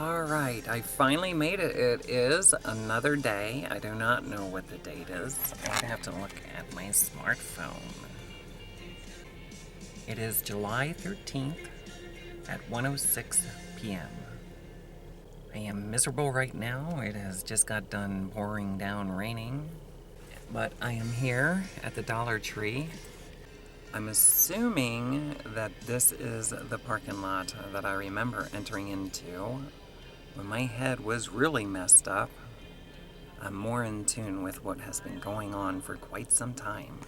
All right, I finally made it. It is another day. I do not know what the date is. I'd have to look at my smartphone. It is July 13th at 1:06 p.m. I am miserable right now. It has just got done pouring down raining. But I am here at the Dollar Tree. I'm assuming that this is the parking lot that I remember entering into when my head was really messed up. I'm more in tune with what has been going on for quite some time.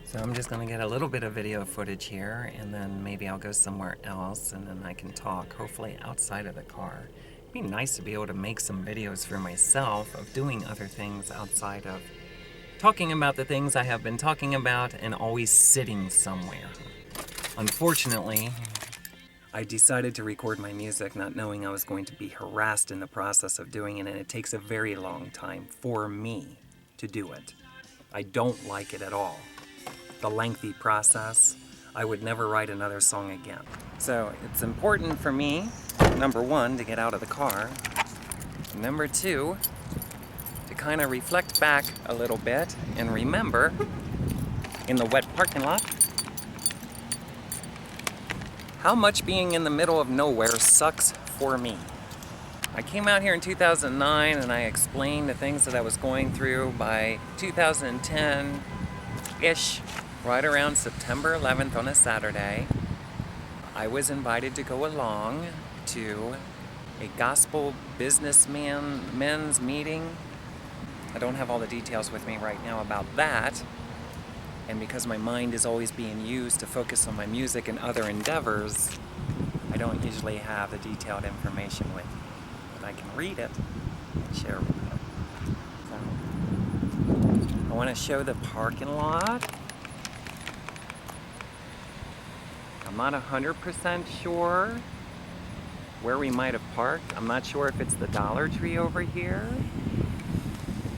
So I'm just gonna get a little bit of video footage here, and then maybe I'll go somewhere else, and then I can talk, hopefully outside of the car. It'd be nice to be able to make some videos for myself of doing other things outside of talking about the things I have been talking about and always sitting somewhere. Unfortunately, I decided to record my music not knowing I was going to be harassed in the process of doing it, and it takes a very long time for me to do it. I don't like it at all. The lengthy process. I would never write another song again. So it's important for me, number one, to get out of the car. Number two, to kind of reflect back a little bit and remember in the wet parking lot how much being in the middle of nowhere sucks for me. I came out here in 2009 and I explained the things that I was going through. By 2010-ish, right around September 11th on a Saturday, I was invited to go along to a gospel men's meeting. I don't have all the details with me right now about that. And because my mind is always being used to focus on my music and other endeavors, I don't usually have the detailed information with me. But I can read it and share with you. So, I want to show the parking lot. I'm not 100% sure where we might have parked. I'm not sure if it's the Dollar Tree over here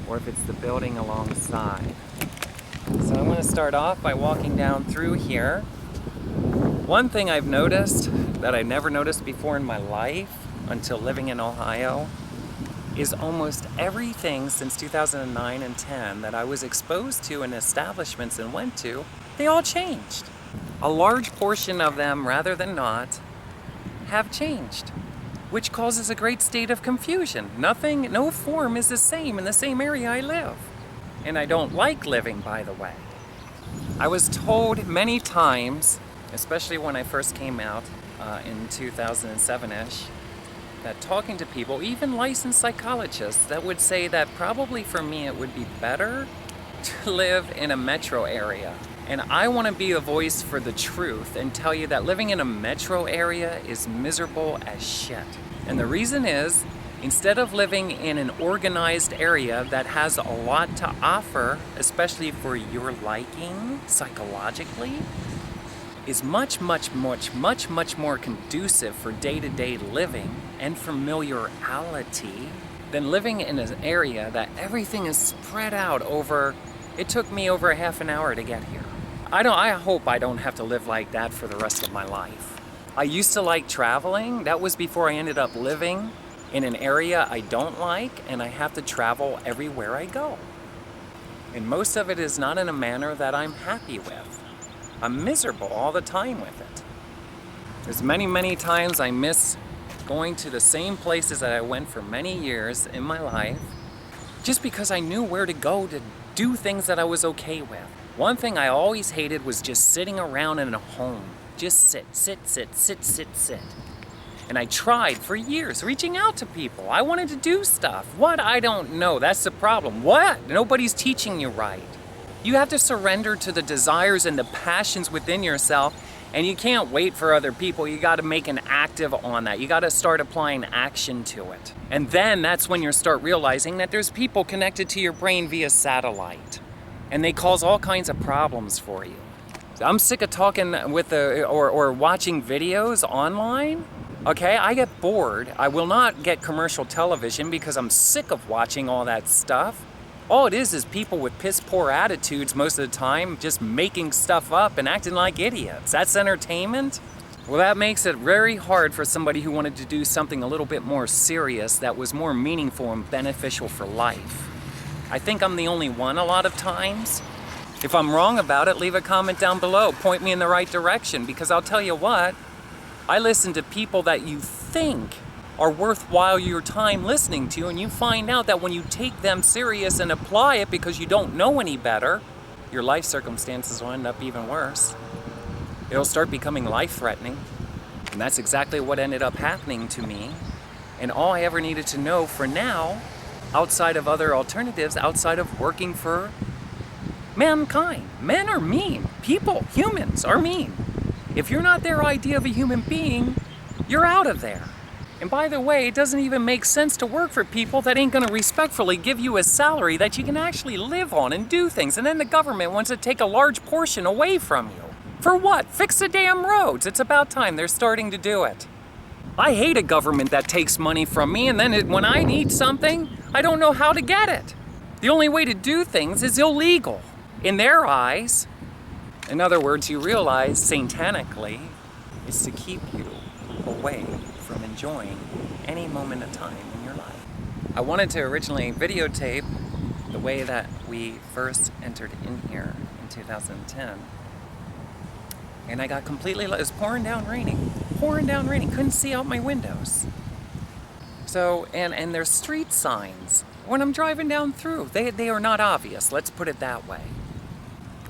or if it's the building alongside. So I'm going to start off by walking down through here. One thing I've noticed that I never noticed before in my life until living in Ohio is almost everything since 2009 and 10 that I was exposed to in establishments and went to, they all changed. A large portion of them, rather than not, have changed, which causes a great state of confusion. No form is the same in the same area I live. And I don't like living, by the way. I was told many times, especially when I first came out in 2007-ish, that talking to people, even licensed psychologists, that would say that probably for me it would be better to live in a metro area. And I want to be a voice for the truth and tell you that living in a metro area is miserable as shit. And the reason is, instead of living in an organized area that has a lot to offer, especially for your liking psychologically, is much more conducive for day-to-day living and familiarity than living in an area that everything is spread out over. It took me over a half an hour to get here. I hope I don't have to live like that for the rest of my life. I used to like traveling. That was before I ended up living in an area I don't like, and I have to travel everywhere I go. And most of it is not in a manner that I'm happy with. I'm miserable all the time with it. There's many times I miss going to the same places that I went for many years in my life, just because I knew where to go to do things that I was okay with. One thing I always hated was just sitting around in a home. Just sit. And I tried for years, reaching out to people. I wanted to do stuff. What? I don't know. That's the problem. What? Nobody's teaching you right. You have to surrender to the desires and the passions within yourself, and you can't wait for other people. You got to make an active on that. You got to start applying action to it. And then that's when you start realizing that there's people connected to your brain via satellite, and they cause all kinds of problems for you. I'm sick of talking with or watching videos online. Okay, I get bored. I will not get commercial television because I'm sick of watching all that stuff. All it is people with piss poor attitudes most of the time, just making stuff up and acting like idiots. That's entertainment. Well, that makes it very hard for somebody who wanted to do something a little bit more serious that was more meaningful and beneficial for life. I think I'm the only one a lot of times. If I'm wrong about it, leave a comment down below. Point me in the right direction, because I'll tell you what, I listen to people that you think are worthwhile your time listening to, and you find out that when you take them serious and apply it because you don't know any better, your life circumstances will end up even worse. It'll start becoming life-threatening. And that's exactly what ended up happening to me. And all I ever needed to know for now, outside of other alternatives, outside of working for mankind. Men are mean. People, humans are mean. If you're not their idea of a human being, you're out of there. And by the way, it doesn't even make sense to work for people that ain't gonna respectfully give you a salary that you can actually live on and do things. And then the government wants to take a large portion away from you. For what? Fix the damn roads. It's about time they're starting to do it. I hate a government that takes money from me, and then when I need something, I don't know how to get it. The only way to do things is illegal in their eyes. In other words, you realize satanically is to keep you away from enjoying any moment of time in your life. I wanted to originally videotape the way that we first entered in here in 2010. And I got completely, it was pouring down raining, couldn't see out my windows. So, and there's street signs when I'm driving down through. They are not obvious, let's put it that way.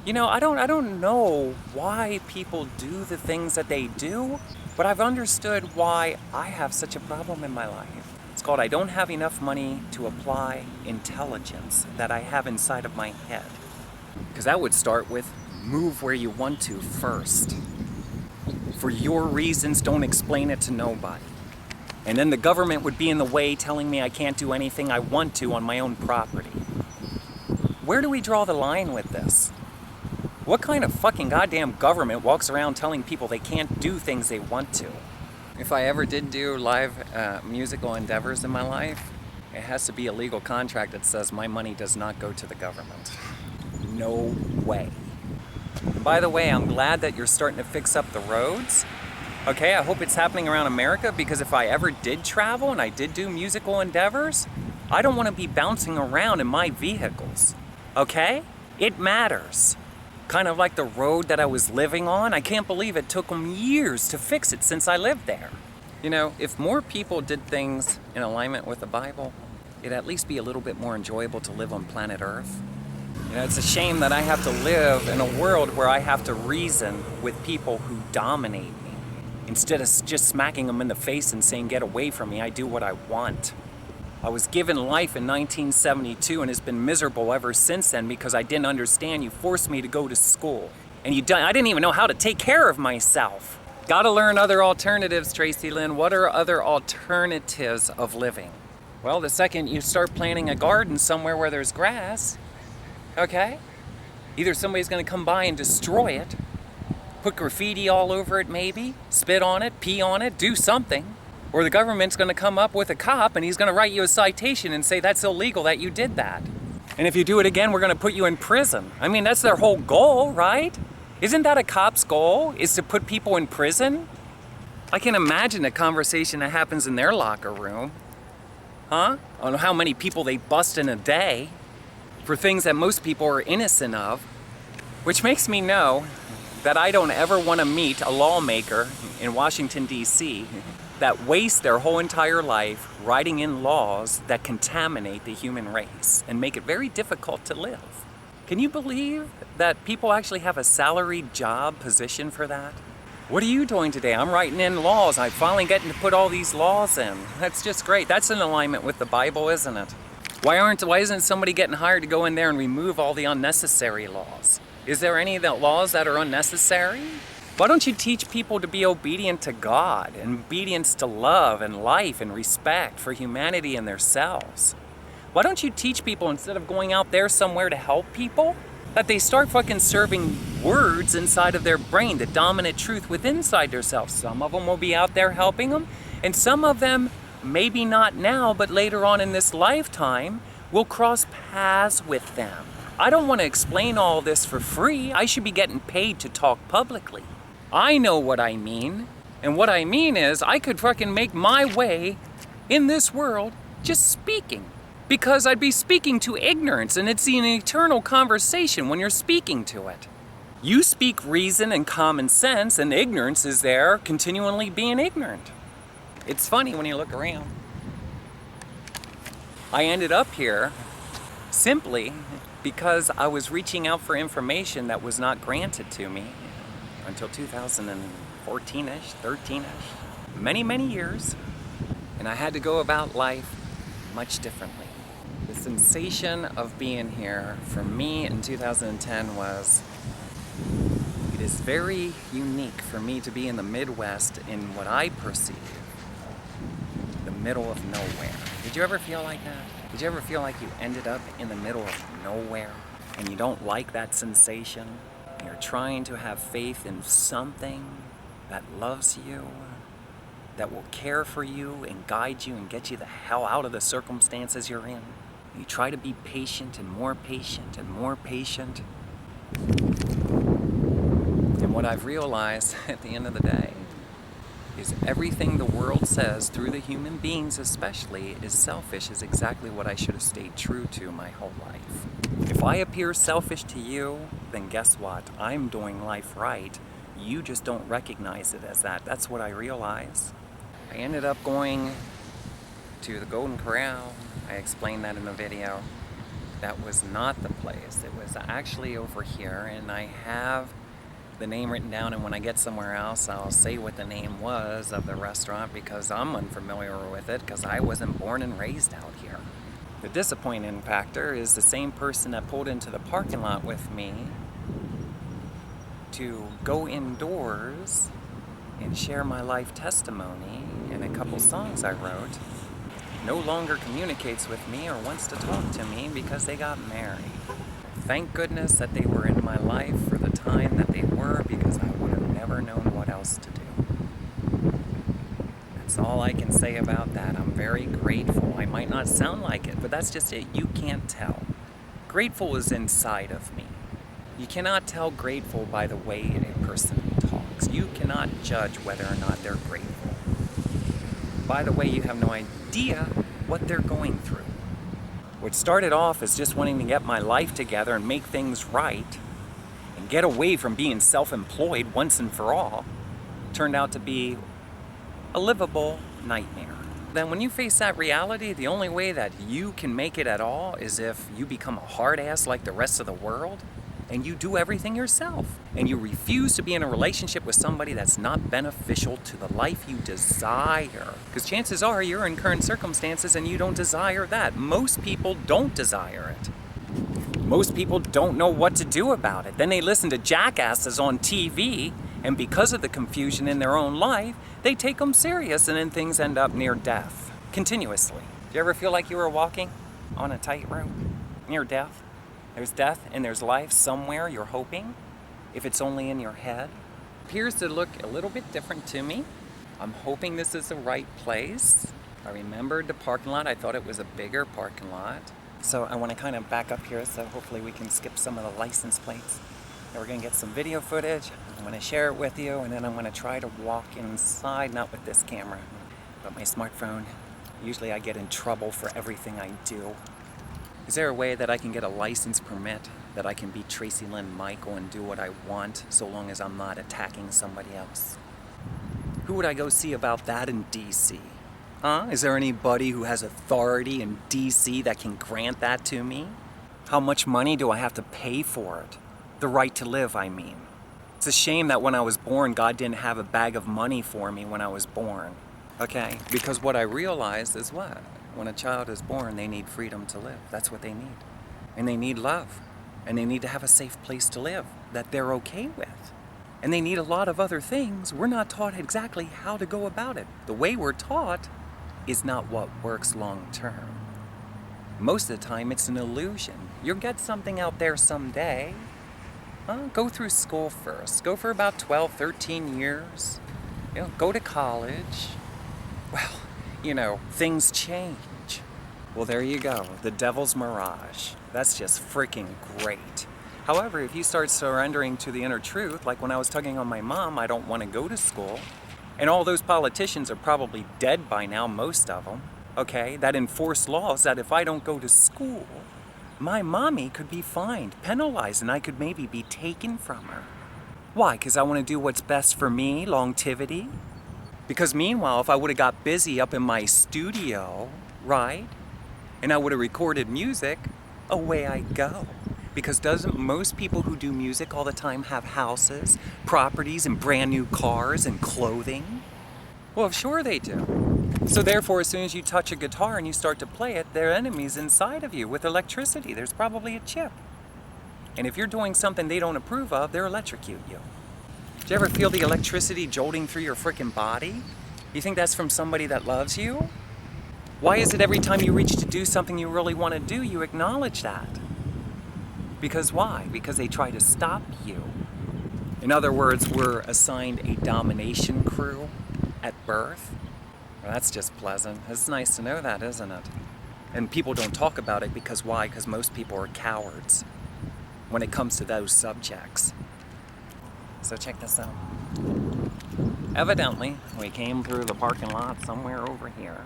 You know, I don't know why people do the things that they do, but I've understood why I have such a problem in my life. It's called I don't have enough money to apply intelligence that I have inside of my head. Because that would start with move where you want to first. For your reasons, don't explain it to nobody. And then the government would be in the way telling me I can't do anything I want to on my own property. Where do we draw the line with this? What kind of fucking goddamn government walks around telling people they can't do things they want to? If I ever did do live musical endeavors in my life, it has to be a legal contract that says my money does not go to the government. No way. And by the way, I'm glad that you're starting to fix up the roads. Okay, I hope it's happening around America, because if I ever did travel and I did do musical endeavors, I don't want to be bouncing around in my vehicles. Okay? It matters. Kind of like the road that I was living on. I can't believe it took them years to fix it since I lived there. You know, if more people did things in alignment with the Bible, it'd at least be a little bit more enjoyable to live on planet Earth. You know, it's a shame that I have to live in a world where I have to reason with people who dominate me. Instead of just smacking them in the face and saying, get away from me, I do what I want. I was given life in 1972 and it's been miserable ever since then because I didn't understand. You forced me to go to school. And I didn't even know how to take care of myself. Gotta learn other alternatives, Tracilyn. What are other alternatives of living? Well, the second you start planting a garden somewhere where there's grass, okay? Either somebody's gonna come by and destroy it, put graffiti all over it maybe, spit on it, pee on it, do something. Or the government's gonna come up with a cop and he's gonna write you a citation and say that's illegal that you did that. And if you do it again, we're gonna put you in prison. I mean, that's their whole goal, right? Isn't that a cop's goal, is to put people in prison? I can imagine a conversation that happens in their locker room, huh? On how many people they bust in a day for things that most people are innocent of, which makes me know that I don't ever wanna meet a lawmaker in Washington, D.C. that waste their whole entire life writing in laws that contaminate the human race and make it very difficult to live. Can you believe that people actually have a salaried job position for that? What are you doing today? I'm writing in laws. I'm finally getting to put all these laws in. That's just great. That's in alignment with the Bible, isn't it? Why isn't somebody getting hired to go in there and remove all the unnecessary laws? Is there any of the laws that are unnecessary? Why don't you teach people to be obedient to God and obedience to love and life and respect for humanity and themselves? Why don't you teach people, instead of going out there somewhere to help people, that they start fucking serving words inside of their brain, the dominant truth within inside themselves? Some of them will be out there helping them, and some of them, maybe not now, but later on in this lifetime, will cross paths with them. I don't want to explain all this for free. I should be getting paid to talk publicly. I know what I mean. And what I mean is, I could fucking make my way in this world just speaking. Because I'd be speaking to ignorance, and it's an eternal conversation when you're speaking to it. You speak reason and common sense, and ignorance is there continually being ignorant. It's funny when you look around. I ended up here simply because I was reaching out for information that was not granted to me until 2014-ish, 13-ish, many years. And I had to go about life much differently. The sensation of being here for me in 2010 was, it is very unique for me to be in the Midwest in what I perceive the middle of nowhere. Did you ever feel like that? Did you ever feel like you ended up in the middle of nowhere and you don't like that sensation? You're trying to have faith in something that loves you, that will care for you and guide you and get you the hell out of the circumstances you're in. You try to be patient and more patient and more patient. And what I've realized at the end of the day is everything the world says, through the human beings especially, is selfish, is exactly what I should have stayed true to my whole life. If I appear selfish to you, then guess what? I'm doing life right. You just don't recognize it as that. That's what I realize. I ended up going to the Golden Corral. I explained that in the video. That was not the place. It was actually over here, and I have the name written down, and when I get somewhere else, I'll say what the name was of the restaurant because I'm unfamiliar with it because I wasn't born and raised out here. The disappointing factor is the same person that pulled into the parking lot with me to go indoors and share my life testimony and a couple songs I wrote no longer communicates with me or wants to talk to me because they got married. Thank goodness that they were in my life for the time that they were, because I would have never known what else to do. That's all I can say about that. I'm very grateful. I might not sound like it, but that's just it. You can't tell. Grateful is inside of me. You cannot tell grateful by the way a person talks. You cannot judge whether or not they're grateful. By the way, you have no idea what they're going through. What started off as just wanting to get my life together and make things right and get away from being self-employed once and for all turned out to be a livable nightmare. Then when you face that reality, the only way that you can make it at all is if you become a hard ass like the rest of the world and you do everything yourself and you refuse to be in a relationship with somebody that's not beneficial to the life you desire. Because chances are you're in current circumstances and you don't desire that. Most people don't desire it. Most people don't know what to do about it. Then they listen to jackasses on TV, and because of the confusion in their own life, they take them serious, and then things end up near death continuously. Do you ever feel like you were walking on a tightrope near death? There's death and there's life somewhere, you're hoping, if it's only in your head. Appears to look a little bit different to me. I'm hoping this is the right place. I remembered the parking lot. I thought it was a bigger parking lot. So I want to kind of back up here so hopefully we can skip some of the license plates. And we're going to get some video footage. I'm going to share it with you, and then I'm going to try to walk inside, not with this camera, but my smartphone. Usually I get in trouble for everything I do. Is there a way that I can get a license permit that I can be Tracilyn Michael and do what I want so long as I'm not attacking somebody else? Who would I go see about that in DC? Huh? Is there anybody who has authority in DC that can grant that to me? How much money do I have to pay for it? The right to live, I mean. It's a shame that when I was born, God didn't have a bag of money for me when I was born. Okay? Because what I realized is what? When a child is born, they need freedom to live. That's what they need. And they need love. And they need to have a safe place to live that they're okay with. And they need a lot of other things. We're not taught exactly how to go about it. The way we're taught is not what works long term. Most of the time, it's an illusion. You'll get something out there someday. Go through school first. Go for about 12, 13 years. Go to college. Well, things change. Well, there you go. The devil's mirage. That's just freaking great. However, if you start surrendering to the inner truth, like when I was tugging on my mom, I don't want to go to school. And all those politicians are probably dead by now, most of them, okay, that enforce laws that if I don't go to school, my mommy could be fined, penalized, and I could maybe be taken from her. Why? Because I want to do what's best for me, longevity? Because meanwhile, if I would have got busy up in my studio, right, and I would have recorded music, away I go. Because doesn't most people who do music all the time have houses, properties, and brand new cars and clothing? Well, sure they do. So therefore, as soon as you touch a guitar and you start to play it, there are enemies inside of you with electricity. There's probably a chip. And if you're doing something they don't approve of, they'll electrocute you. Do you ever feel the electricity jolting through your freaking body? You think that's from somebody that loves you? Why is it every time you reach to do something you really want to do, you acknowledge that? Because why? Because they try to stop you. In other words, we're assigned a domination crew at birth. Well, that's just pleasant. It's nice to know that, isn't it? And people don't talk about it because why? Because most people are cowards when it comes to those subjects. So check this out. Evidently, we came through the parking lot somewhere over here.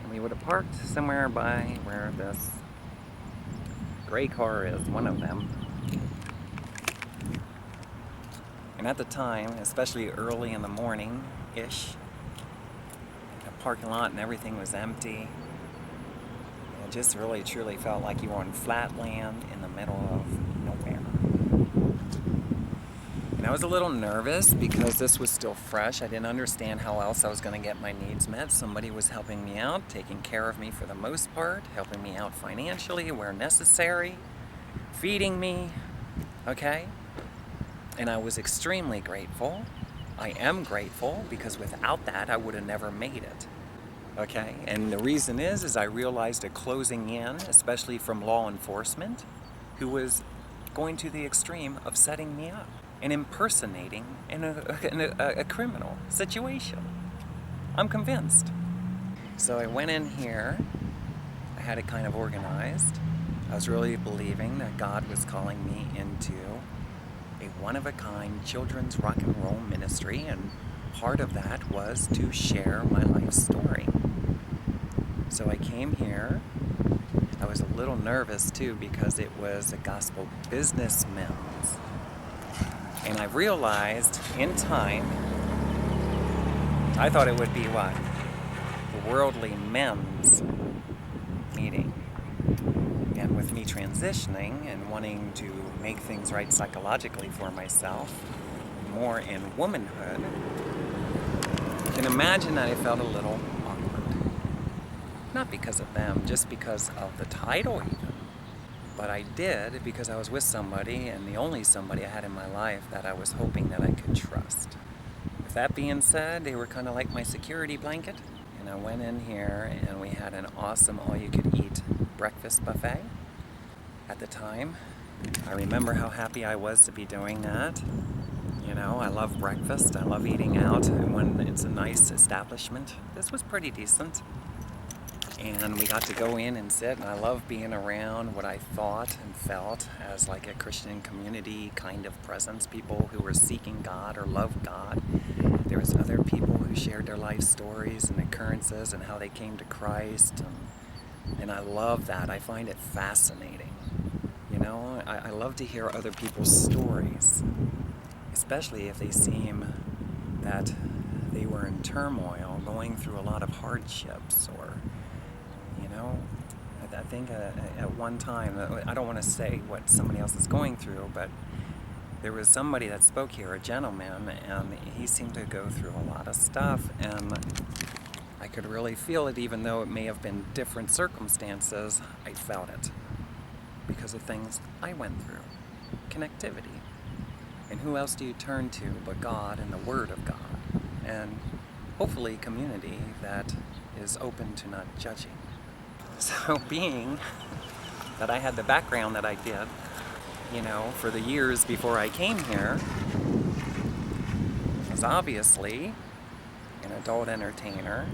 And we would have parked somewhere by where this gray car is, one of them. And at the time, especially early in the morning-ish, the parking lot and everything was empty. It just really truly felt like you were on flat land in the middle of nowhere. And I was a little nervous because this was still fresh. I didn't understand how else I was going to get my needs met. Somebody was helping me out, taking care of me for the most part, helping me out financially where necessary, feeding me, okay? And I was extremely grateful. I am grateful because without that, I would have never made it. Okay, and the reason is I realized a closing in, especially from law enforcement, who was going to the extreme of setting me up and impersonating in a criminal situation. I'm convinced. So I went in here, I had it kind of organized. I was really believing that God was calling me into a one-of-a-kind children's rock and roll ministry, and part of that was to share my life story. So I came here. I was a little nervous too because it was a gospel businessmen's. And I realized in time, I thought it would be what? The worldly men's meeting. And with me transitioning and wanting to make things right psychologically for myself, more in womanhood, you can imagine that I felt a little awkward. Not because of them, just because of the title even. But I did because I was with somebody, and the only somebody I had in my life that I was hoping that I could trust. With that being said, they were kind of like my security blanket. And I went in here and we had an awesome all-you-could-eat breakfast buffet. At the time, I remember how happy I was to be doing that. You know, I love breakfast, I love eating out, and when it's a nice establishment, this was pretty decent. And we got to go in and sit, and I love being around what I thought and felt as like a Christian community kind of presence, people who were seeking God or loved God. There was other people who shared their life stories and occurrences and how they came to Christ, and I love that. I find it fascinating. You know, I love to hear other people's stories, especially if they seem that they were in turmoil, going through a lot of hardships, or you know, I think at one time, I don't want to say what somebody else is going through, but there was somebody that spoke here, a gentleman, and he seemed to go through a lot of stuff, and I could really feel it, even though it may have been different circumstances. I felt it because of things I went through, connectivity. And who else do you turn to but God and the Word of God, and hopefully community that is open to not judging. So being that I had the background that I did, you know, for the years before I came here, I was obviously an adult entertainer,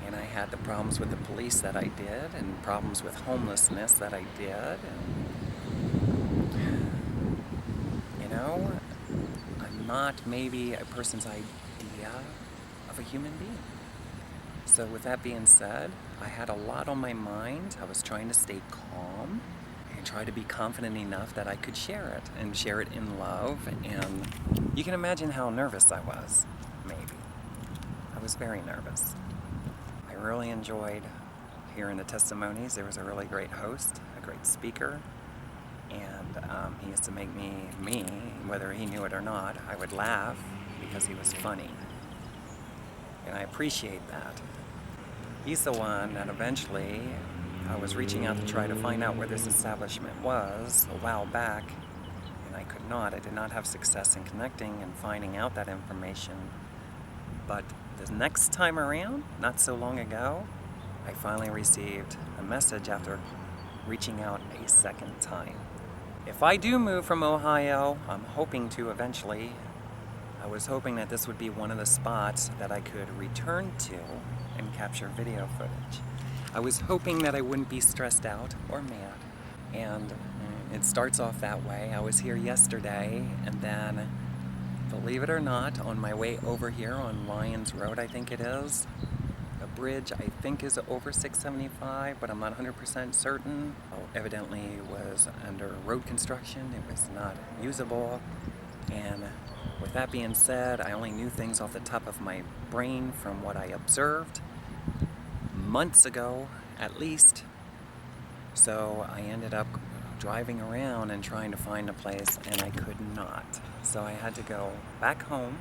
and I had the problems with the police that I did, and problems with homelessness that I did, and you know, not maybe a person's idea of a human being. So with that being said, I had a lot on my mind. I was trying to stay calm and try to be confident enough that I could share it and share it in love. And you can imagine how nervous I was, maybe. I was very nervous. I really enjoyed hearing the testimonies. There was a really great host, a great speaker, and he used to make me, whether he knew it or not, I would laugh because he was funny. And I appreciate that. He's the one that eventually I was reaching out to try to find out where this establishment was a while back, and I could not. I did not have success in connecting and finding out that information. But the next time around, not so long ago, I finally received a message after reaching out a second time. If I do move from Ohio, I'm hoping to eventually. I was hoping that this would be one of the spots that I could return to and capture video footage. I was hoping that I wouldn't be stressed out or mad, and it starts off that way. I was here yesterday, and then, believe it or not, on my way over here on Lyons Road, I think it is, a bridge I think is over 675, but I'm not 100% certain. Evidently was under road construction. It was not usable, and with that being said, I only knew things off the top of my brain from what I observed months ago, at least. So I ended up driving around and trying to find a place, and I could not. So I had to go back home,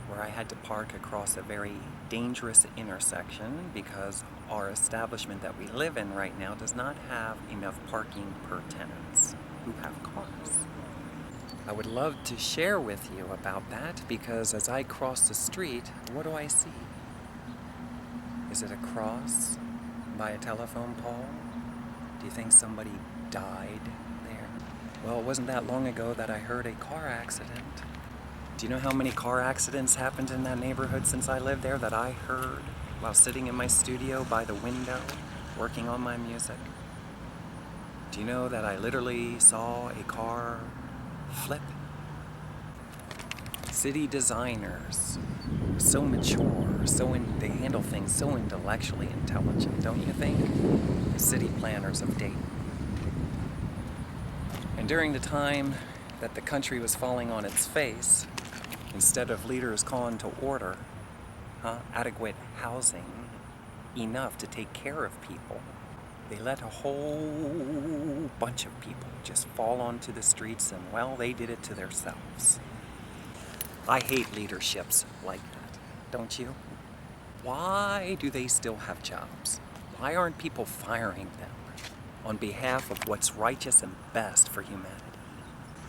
where I had to park across a very dangerous intersection because our establishment that we live in right now does not have enough parking per tenants who have cars. I would love to share with you about that because as I cross the street, what do I see? Is it a cross by a telephone pole? Do you think somebody died there? Well, it wasn't that long ago that I heard a car accident. Do you know how many car accidents happened in that neighborhood since I lived there that I heard while sitting in my studio by the window working on my music? Do you know that I literally saw a car flip? City designers, so mature, they handle things so intellectually intelligent, don't you think? The city planners of Dayton. And during the time that the country was falling on its face, instead of leaders calling to order, adequate housing, enough to take care of people, they let a whole bunch of people just fall onto the streets, and well, they did it to themselves. I hate leaderships like that, don't you? Why do they still have jobs? Why aren't people firing them on behalf of what's righteous and best for humanity?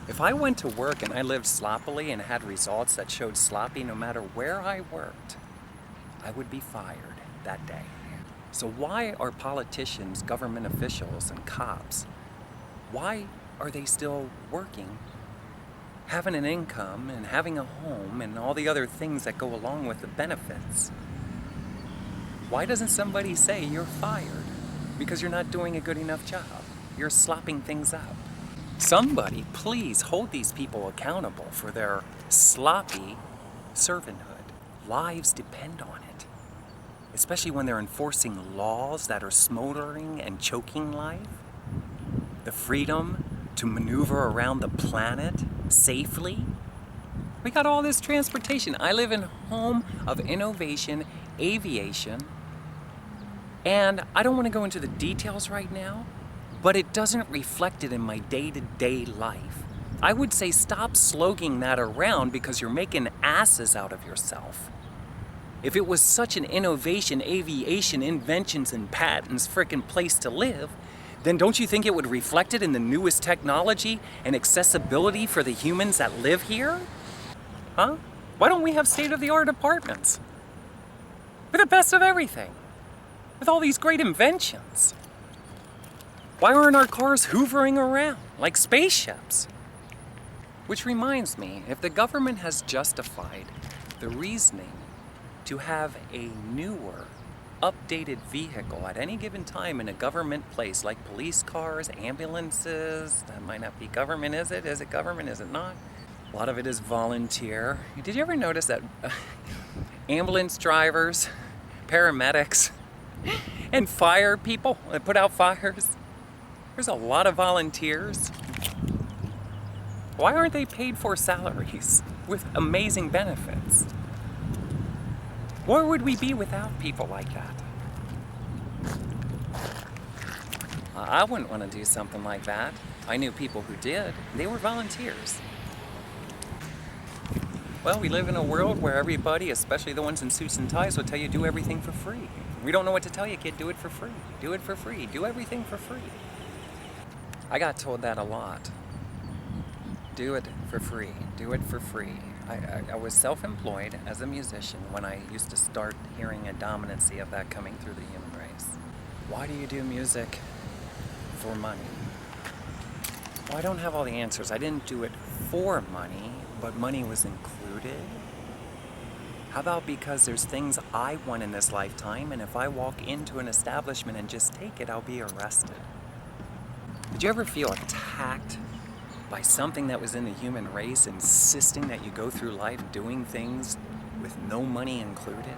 If I went to work and I lived sloppily and had results that showed sloppy no matter where I worked, I would be fired that day. So why are politicians, government officials, and cops, why are they still working, having an income and having a home and all the other things that go along with the benefits? Why doesn't somebody say you're fired because you're not doing a good enough job? You're slopping things up. Somebody please hold these people accountable for their sloppy servanthood. Lives depend on it, especially when they're enforcing laws that are smoldering and choking life. The freedom to maneuver around the planet safely. We got all this transportation. I live in home of innovation, aviation, and I don't want to go into the details right now, but it doesn't reflect it in my day-to-day life. I would say stop slogging that around because you're making asses out of yourself. If it was such an innovation, aviation, inventions, and patents frickin' place to live, then don't you think it would reflect it in the newest technology and accessibility for the humans that live here? Huh? Why don't we have state-of-the-art apartments? With the best of everything. With all these great inventions. Why aren't our cars hoovering around like spaceships? Which reminds me, if the government has justified the reasoning to have a newer, updated vehicle at any given time in a government place, like police cars, ambulances, that might not be government, is it? Is it government? Is it not? A lot of it is volunteer. Did you ever notice that ambulance drivers, paramedics, and fire people that put out fires, there's a lot of volunteers? Why aren't they paid for salaries with amazing benefits? Where would we be without people like that? I wouldn't want to do something like that. I knew people who did. They were volunteers. Well, we live in a world where everybody, especially the ones in suits and ties, will tell you do everything for free. We don't know what to tell you, kid. Do it for free. Do it for free. Do everything for free. I got told that a lot. Do it for free. Do it for free. I was self-employed as a musician when I used to start hearing a dominancy of that coming through the human race. Why do you do music for money? Well, I don't have all the answers. I didn't do it for money, but money was included. How about because there's things I want in this lifetime, and if I walk into an establishment and just take it, I'll be arrested. Did you ever feel attacked by something that was in the human race, insisting that you go through life doing things with no money included?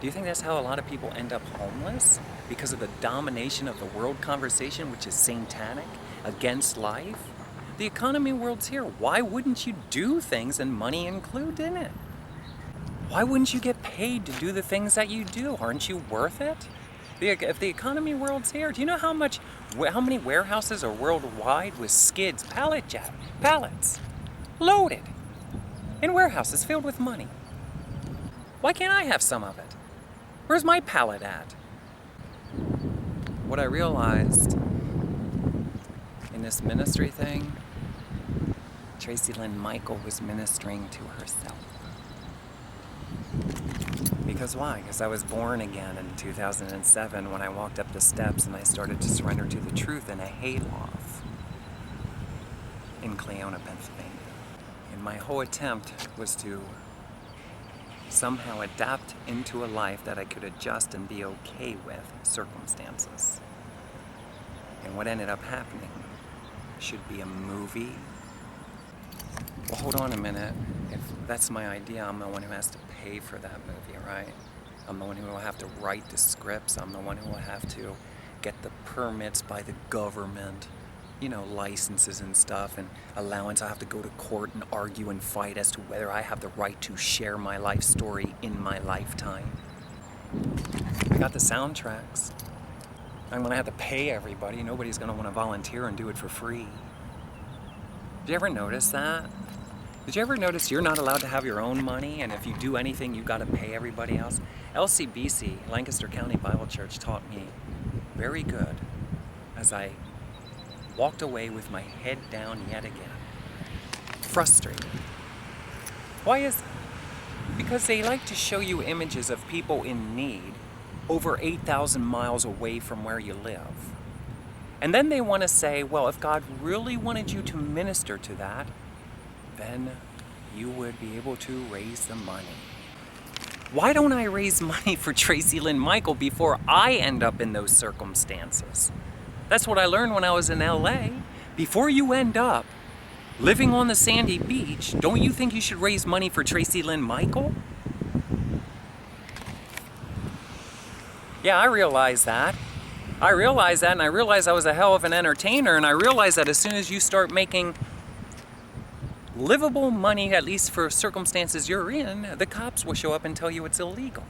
Do you think that's how a lot of people end up homeless? Because of the domination of the world conversation, which is satanic, against life? The economy world's here. Why wouldn't you do things and money include in it? Why wouldn't you get paid to do the things that you do? Aren't you worth it? If the economy world's here, do you know how many warehouses are worldwide with skids, pallets, loaded, in warehouses filled with money? Why can't I have some of it? Where's my pallet at? What I realized in this ministry thing, Tracilyn Michael was ministering to herself. Because why? Because I was born again in 2007 when I walked up the steps and I started to surrender to the truth in a hayloft in Cleona, Pennsylvania. And my whole attempt was to somehow adapt into a life that I could adjust and be okay with circumstances. And what ended up happening should be a movie. Well, hold on a minute. If that's my idea, I'm the one who has to pay for that movie, right? I'm the one who will have to write the scripts. I'm the one who will have to get the permits by the government, you know, licenses and stuff and allowance. I have to go to court and argue and fight as to whether I have the right to share my life story in my lifetime. I got the soundtracks. I'm gonna have to pay everybody. Nobody's gonna want to volunteer and do it for free. Did you ever notice that? Did you ever notice you're not allowed to have your own money, and if you do anything, you gotta pay everybody else? LCBC, Lancaster County Bible Church, taught me very good as I walked away with my head down yet again. Frustrated. Why is that? Because they like to show you images of people in need over 8,000 miles away from where you live. And then they want to say, well, if God really wanted you to minister to that, then you would be able to raise the money. Why don't I raise money for Tracilyn Michael before I end up in those circumstances? That's what I learned when I was in LA. Before you end up living on the sandy beach, don't you think you should raise money for Tracilyn Michael? Yeah, I realize that. And I realized I was a hell of an entertainer, and I realized that as soon as you start making livable money, at least for circumstances you're in, the cops will show up and tell you it's illegal.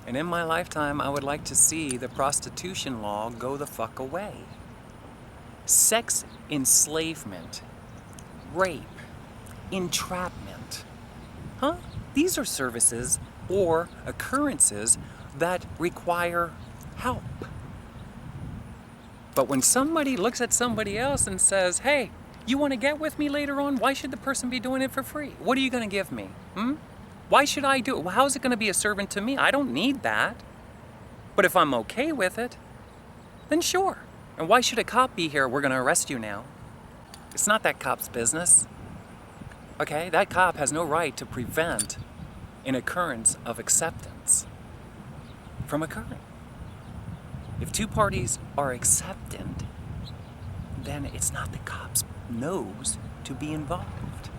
And in my lifetime, I would like to see the prostitution law go the fuck away. Sex enslavement, rape, entrapment. Huh? These are services or occurrences that require help. But when somebody looks at somebody else and says, hey, you want to get with me later on? Why should the person be doing it for free? What are you going to give me? Why should I do it? Well, how is it going to be a servant to me? I don't need that. But if I'm okay with it, then sure. And why should a cop be here? We're going to arrest you now. It's not that cop's business. Okay? That cop has no right to prevent an occurrence of acceptance from occurring. If two parties are acceptant, then it's not the cop's nose to be involved.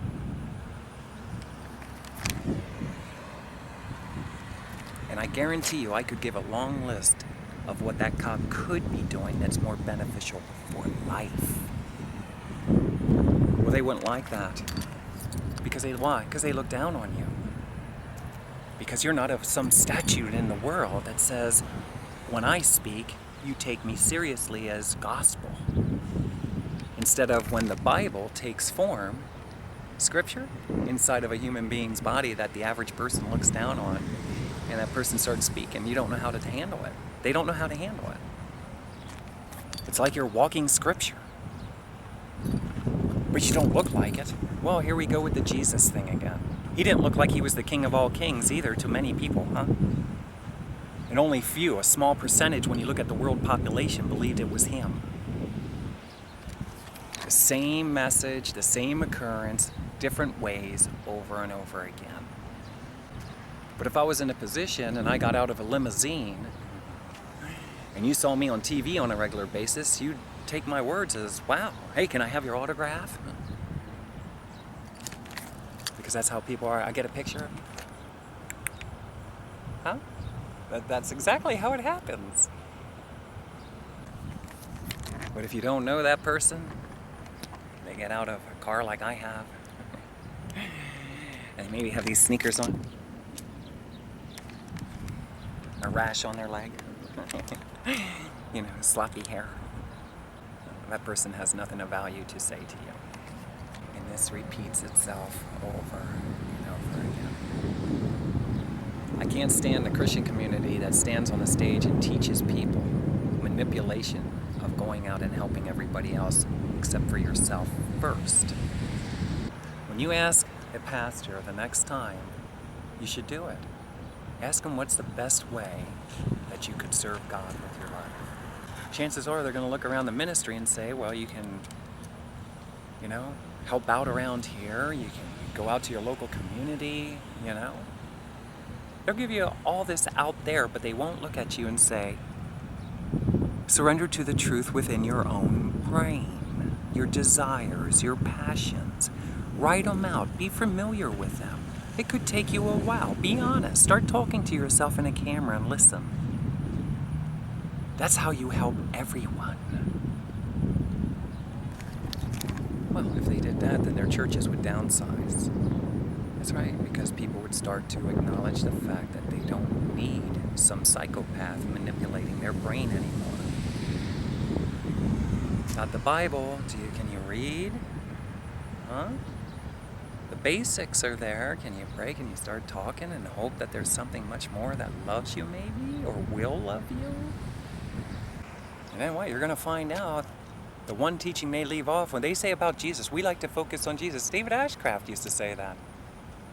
And I guarantee you I could give a long list of what that cop could be doing that's more beneficial for life. Well, they wouldn't like that. Because why? Because they look down on you. Because you're not of some statute in the world that says, when I speak, you take me seriously as gospel. Instead of when the Bible takes form, Scripture, inside of a human being's body that the average person looks down on, and that person starts speaking, you don't know how to handle it. They don't know how to handle it. It's like you're walking Scripture. But you don't look like it. Well, here we go with the Jesus thing again. He didn't look like he was the king of all kings either to many people, huh? And only few, a small percentage when you look at the world population, believed it was him. The same message, the same occurrence, different ways over and over again. But if I was in a position and I got out of a limousine and you saw me on TV on a regular basis, you'd take my words as, wow, hey, can I have your autograph? Because that's how people are. I get a picture. Huh? That's exactly how it happens. But if you don't know that person, they get out of a car like I have, and maybe have these sneakers on, a rash on their leg, you know, sloppy hair. That person has nothing of value to say to you. And this repeats itself over and over again. I can't stand the Christian community that stands on a stage and teaches people manipulation of going out and helping everybody else except for yourself first. When you ask a pastor the next time, you should do it. Ask them what's the best way that you could serve God with your life. Chances are they're going to look around the ministry and say, well, you can, you know, help out around here. You can go out to your local community, you know. They'll give you all this out there, but they won't look at you and say, surrender to the truth within your own brain, your desires, your passions. Write them out. Be familiar with them. It could take you a while. Be honest. Start talking to yourself in a camera and listen. That's how you help everyone. Well, if they did that, then their churches would downsize. That's right, because people would start to acknowledge the fact that they don't need some psychopath manipulating their brain anymore. Got the Bible. Can you read? Huh? The basics are there. Can you pray? Can you start talking and hope that there's something much more that loves you maybe, or will love you? And then what? You're going to find out the one teaching they leave off when they say about Jesus, we like to focus on Jesus. David Ashcraft used to say that.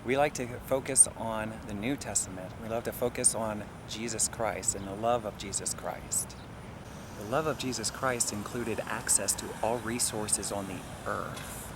We like to focus on the New Testament. We love to focus on Jesus Christ and the love of Jesus Christ. The love of Jesus Christ included access to all resources on the earth.